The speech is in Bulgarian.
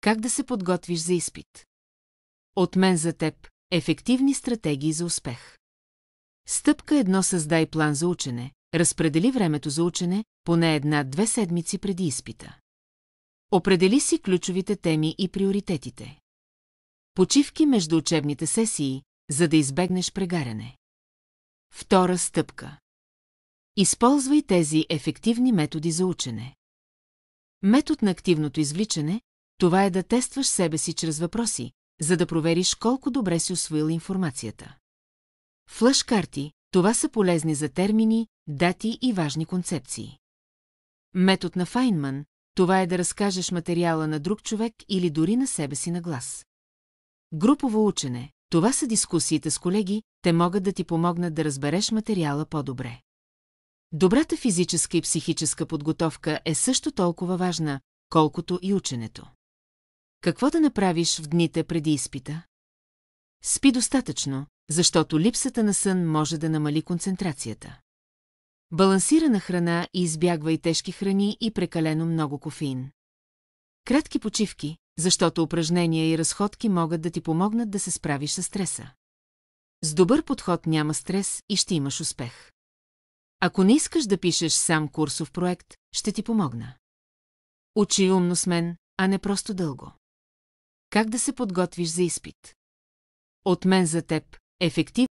Как да се подготвиш за изпит? От мен за теб – ефективни стратегии за успех. Стъпка 1. Създай план за учене. Разпредели времето за учене, поне 1-2 седмици преди изпита. Определи си ключовите теми и приоритетите. Почивки между учебните сесии, за да избегнеш прегаряне. Втора стъпка. Използвай тези ефективни методи за учене. Метод на активното извличане – това е да тестваш себе си чрез въпроси, за да провериш колко добре си усвоил информацията. Флашкарти – това са полезни за термини, дати и важни концепции. Метод на Файнман – това е да разкажеш материала на друг човек или дори на себе си на глас. Групово учене – това са дискусиите с колеги, те могат да ти помогнат да разбереш материала по-добре. Добрата физическа и психическа подготовка е също толкова важна, колкото и ученето. Какво да направиш в дните преди изпита? Спи достатъчно, защото липсата на сън може да намали концентрацията. Балансирана храна и избягвай тежки храни и прекалено много кофеин. Кратки почивки, защото упражнения и разходки могат да ти помогнат да се справиш с стреса. С добър подход няма стрес и ще имаш успех. Ако не искаш да пишеш сам курсов проект, ще ти помогна. Учи умно с мен, а не просто дълго. Как да се подготвиш за изпит? От мен за теб – ефективно.